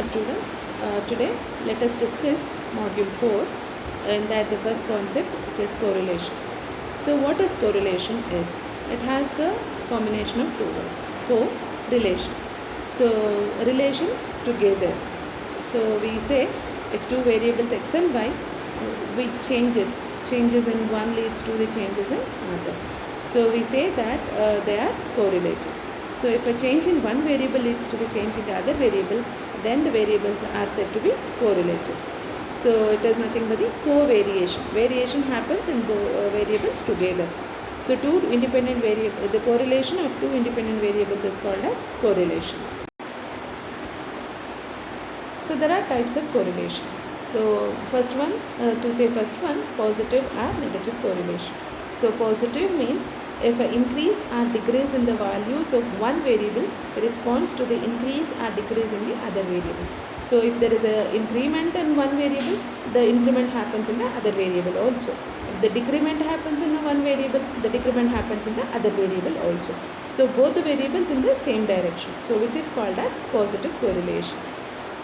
Students, today let us discuss module 4 and that the first concept, which is correlation. So what is correlation is? It has a combination of two words, co-relation. So relation, together. So we say if two variables x and y with changes in one leads to the changes in another. So we say that they are correlated. So if a change in one variable leads to the change in the other variable, then the variables are said to be correlated. So it is nothing but the co-variation. Variation happens in variables together. So the correlation of two independent variables is called as correlation. So there are types of correlation. So first one, positive or negative correlation. So positive means if an increase or decrease in the values of one variable corresponds to the increase or decrease in the other variable. So if there is an increment in one variable, the increment happens in the other variable also. If the decrement happens in one variable, the decrement happens in the other variable also. So both the variables in the same direction. So which is called as positive correlation.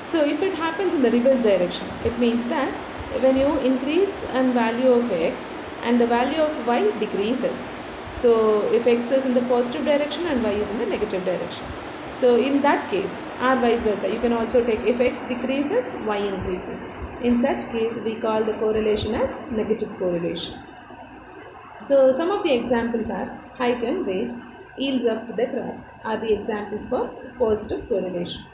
So if it happens in the reverse direction, it means that when you increase in value of x and the value of y decreases. So if x is in the positive direction and y is in the negative direction. So in that case, or vice versa, you can also take if x decreases, y increases. In such case, we call the correlation as negative correlation. So some of the examples are height and weight, yields of the crop are the examples for positive correlation.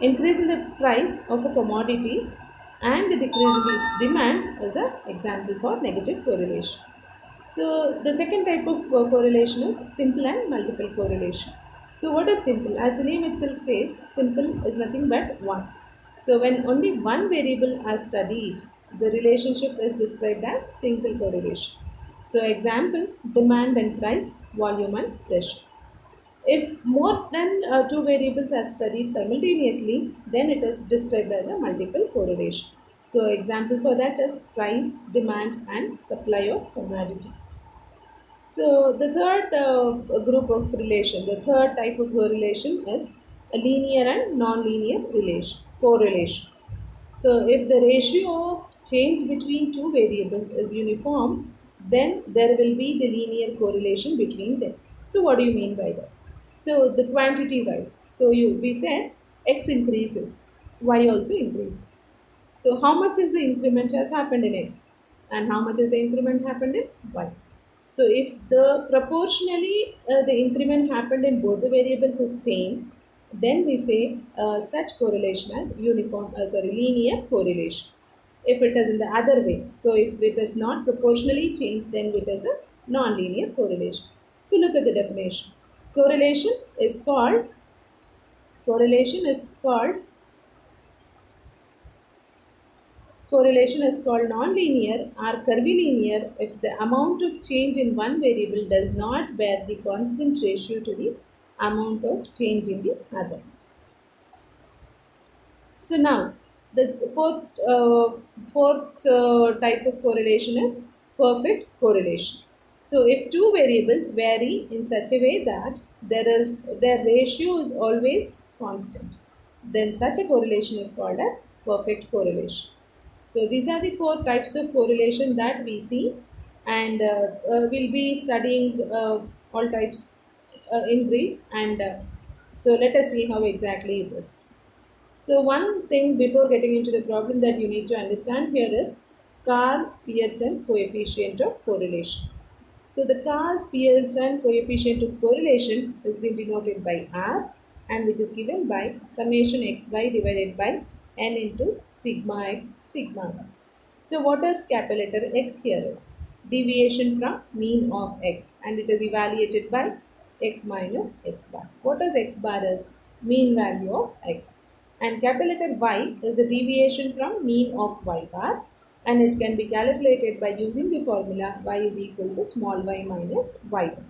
Increase in the price of a commodity and the decrease in its demand is an example for negative correlation. So the second type of correlation is simple and multiple correlation. So what is simple? As the name itself says, simple is nothing but one. So when only one variable are studied, the relationship is described as simple correlation. So example, demand and price, volume and pressure. If more than two variables are studied simultaneously, then it is described as a multiple correlation. So example for that is price, demand and supply of commodity. So the third group of relation, the third type of relation is a linear and non-linear correlation. So if the ratio of change between two variables is uniform, then there will be the linear correlation between them. So what do you mean by that? So the quantity wise. So we said x increases, y also increases. So how much is the increment has happened in x and how much is the increment happened in y? So if the proportionally the increment happened in both the variables is same, then we say such correlation as linear correlation. If it is in the other way, so if it is not proportionally changed, then it is a non-linear correlation. So look at the definition. Correlation is called correlation is called Correlation is called nonlinear or curvilinear if the amount of change in one variable does not bear the constant ratio to the amount of change in the other. So now the fourth type of correlation is perfect correlation. So if two variables vary in such a way that their ratio is always constant, then such a correlation is called as perfect correlation. So these are the four types of correlation that we see, and we'll be studying all types in brief. And so let us see how exactly it is. So one thing before getting into the problem that you need to understand here is Karl-Pearson coefficient of correlation. So the Karl-Pearson coefficient of correlation is being denoted by R, and which is given by summation xy divided by n into sigma x sigma y. So what is capital letter X here is? Deviation from mean of x, and it is evaluated by x minus x bar. What is x bar is? Mean value of x. And capital letter Y is the deviation from mean of y bar, and it can be calculated by using the formula y is equal to small y minus y bar.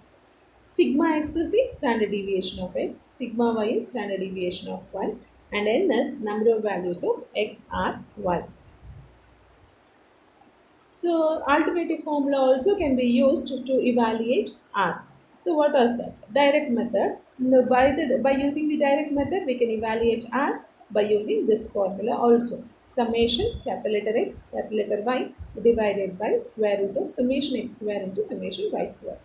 Sigma x is the standard deviation of x, sigma y is standard deviation of y, and n is number of values of x or y. So alternative formula also can be used to evaluate R. So what is that? Direct method. By using the direct method, we can evaluate R by using this formula also. Summation capital letter X, capital letter Y divided by square root of summation x square into summation y square.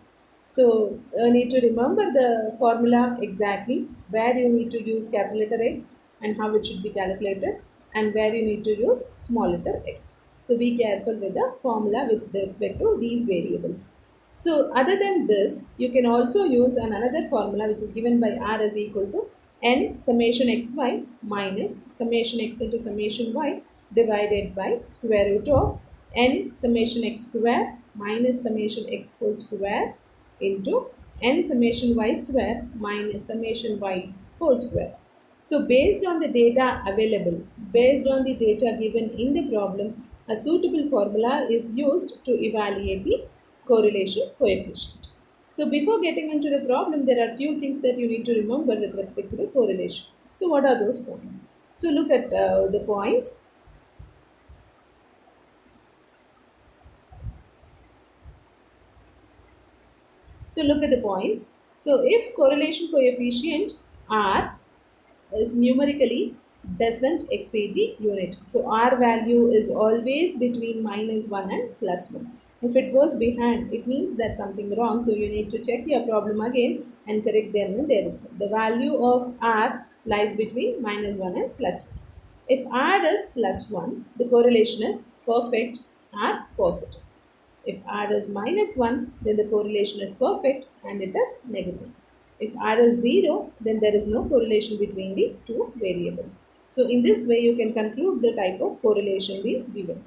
So you need to remember the formula exactly, where you need to use capital letter X and how it should be calculated, and where you need to use small letter x. So be careful with the formula with respect to these variables. So other than this, you can also use another formula which is given by r is equal to n summation xy minus summation x into summation y divided by square root of n summation x square minus summation x whole square into n summation y square minus summation y whole square. So based on the data available, based on the data given in the problem, a suitable formula is used to evaluate the correlation coefficient. So before getting into the problem, there are few things that you need to remember with respect to the correlation. So what are those points? So look at the points. So look at the points. So if correlation coefficient R is numerically doesn't exceed the unit. So R value is always between -1 and +1. If it goes behind, it means that something wrong. So you need to check your problem again and correct them in there itself. The value of R lies between -1 and +1. If R is +1, the correlation is perfect or positive. If R is -1, then the correlation is perfect and it is negative. If R is 0, then there is no correlation between the two variables. So in this way, you can conclude the type of correlation being given.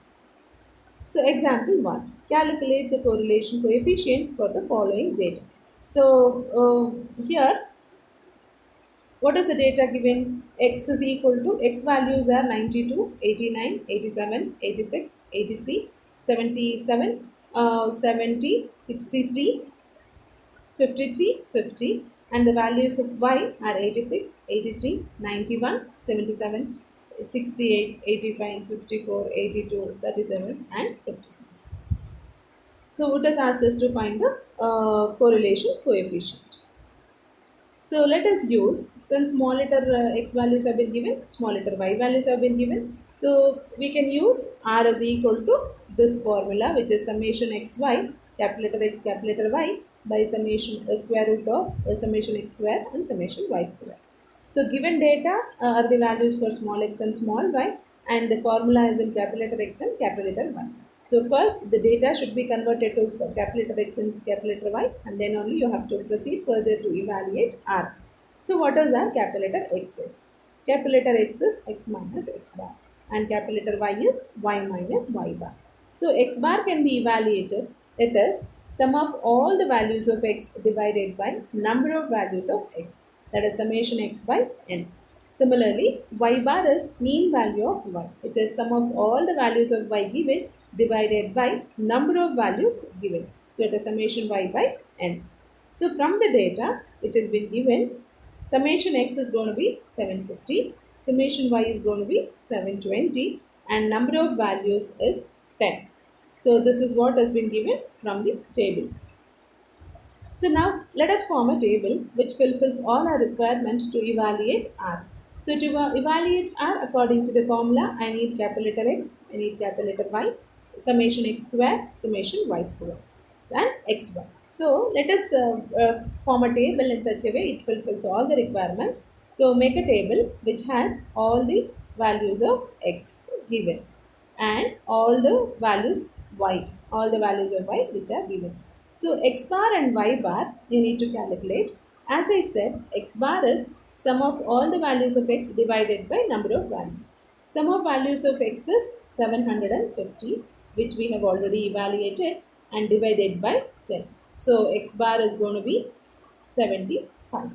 So example 1, calculate the correlation coefficient for the following data. So here, what is the data given? X is equal to, X values are 92, 89, 87, 86, 83, 77, 70, 63, 53, 50, and the values of y are 86, 83, 91, 77, 68, 85, 54, 82, 37, and 57. So it has asked us to find the correlation coefficient. So let us use, since small letter x values have been given, small letter y values have been given. So we can use r is equal to this formula, which is summation xy, capital letter x, capital letter y, by summation square root of summation x square and summation y square. So given data are the values for small x and small y, and the formula is in capital letter X and capital letter Y. So first the data should be converted to capital letter X and capital letter Y, and then only you have to proceed further to evaluate R. So what is our capital letter X is? Capital letter X is X minus X bar, and capital letter Y is Y minus Y bar. So X bar can be evaluated. It is sum of all the values of X divided by number of values of X, that is summation X by N. Similarly, y bar is mean value of y. It is sum of all the values of y given divided by number of values given. So it is summation y by n. So from the data which has been given, summation x is going to be 750, summation y is going to be 720, and number of values is 10. So this is what has been given from the table. So now let us form a table which fulfills all our requirements to evaluate R. So to evaluate R according to the formula, I need capital letter X, I need capital letter Y, summation X square, summation Y square, and XY. So let us form a table in such a way it fulfills all the requirement. So make a table which has all the values of X given and all the values Y, all the values of Y which are given. So x bar and y bar you need to calculate. As I said, x bar is sum of all the values of x divided by number of values. Sum of values of x is 750, which we have already evaluated, and divided by 10. So x bar is going to be 75.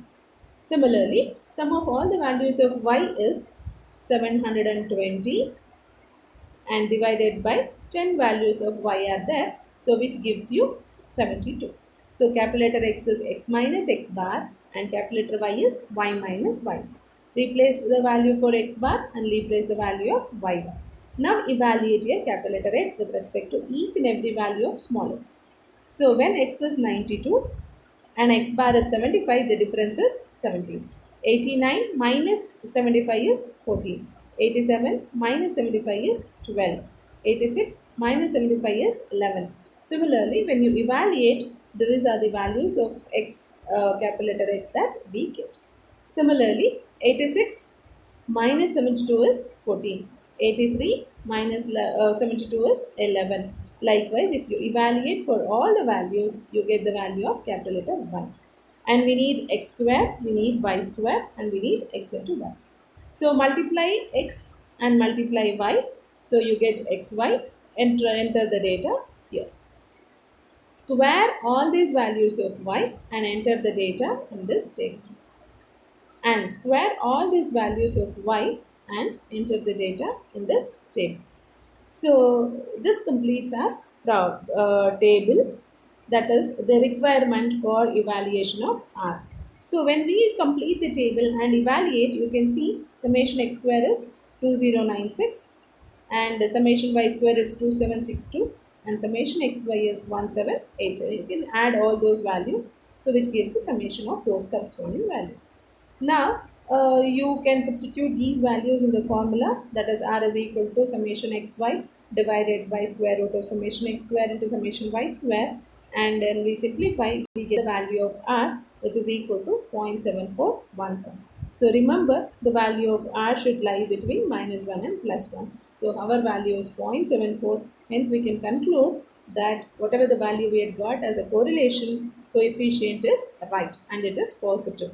Similarly, sum of all the values of y is 720, and divided by 10 values of y are there, so which gives you 72. So capital letter X is X minus X bar, and capital letter Y is Y minus Y. Replace the value for X bar and replace the value of Y bar. Now evaluate your capital letter X with respect to each and every value of small x. So when X is 92 and X bar is 75, the difference is 17. 89 minus 75 is 14. 87 minus 75 is 12. 86 minus 75 is 11. Similarly, when you evaluate, these are the values of x, capital letter X that we get. Similarly, 86 minus 72 is 14. 83 minus 72 is 11. Likewise, if you evaluate for all the values, you get the value of capital letter Y. And we need x square, we need y square, and we need x into y. So multiply x and multiply y. So you get xy. Enter the data here. Square all these values of y and enter the data in this table. And square all these values of y and enter the data in this table. So this completes our table, that is the requirement for evaluation of R. So when we complete the table and evaluate, you can see summation x square is 2096 and the summation y square is 2762 and summation xy is 1787. You can add all those values, so which gives the summation of those corresponding values. Now you can substitute these values in the formula, that is R is equal to summation xy divided by square root of summation x square into summation y square, and then we simplify, we get the value of R, which is equal to 0.7415. So remember, the value of R should lie between minus 1 and plus 1. So our value is 0.74. Hence we can conclude that whatever the value we had got as a correlation coefficient is right and it is positive.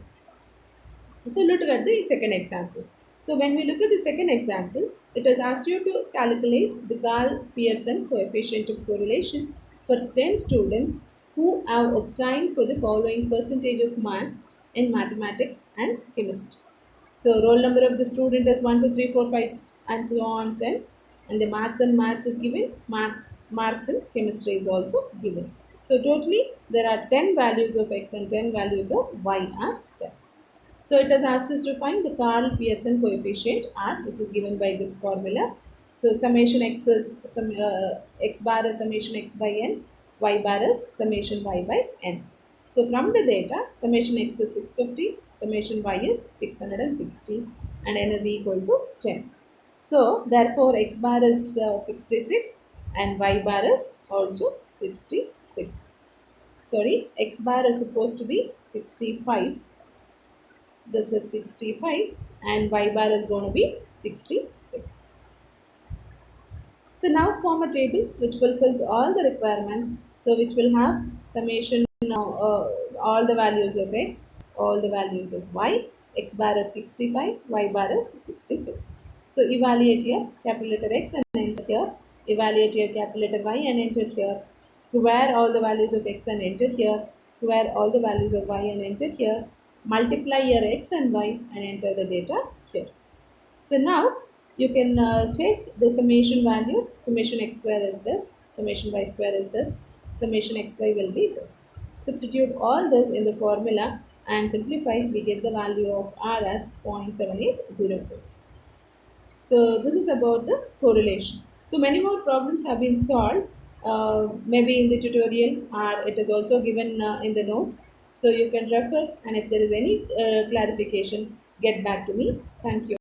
So look at the second example. So when we look at the second example, it has asked you to calculate the Gall-Pearson coefficient of correlation for 10 students who have obtained for the following percentage of marks in mathematics and chemistry. So roll number of the student is 1, 2, 3, 4, 5 and so on 10. And the marks in maths is given, marks in chemistry is also given. So totally there are 10 values of x and 10 values of y are there. So it has asked us to find the Gall-Pearson coefficient R, which is given by this formula. So summation x is x bar is summation x by n, y bar is summation y by n. So from the data, summation x is 650, summation y is 660, and n is equal to 10. So therefore x bar is 66 and y bar is also 66. Sorry, x bar is supposed to be 65. This is 65 and y bar is going to be 66. So now form a table which fulfills all the requirement. So which will have summation all the values of x, all the values of y. X bar is 65, y bar is 66. So evaluate here capital letter X and enter here. Evaluate here capital letter Y and enter here. Square all the values of x and enter here. Square all the values of y and enter here. Multiply your x and y and enter the data here. So now you can check the summation values. Summation x square is this, summation y square is this, summation xy will be this. Substitute all this in the formula and simplify, we get the value of R as 0.7802. So this is about the correlation. So many more problems have been solved, maybe in the tutorial or it is also given in the notes. So you can refer, and if there is any clarification, get back to me. Thank you.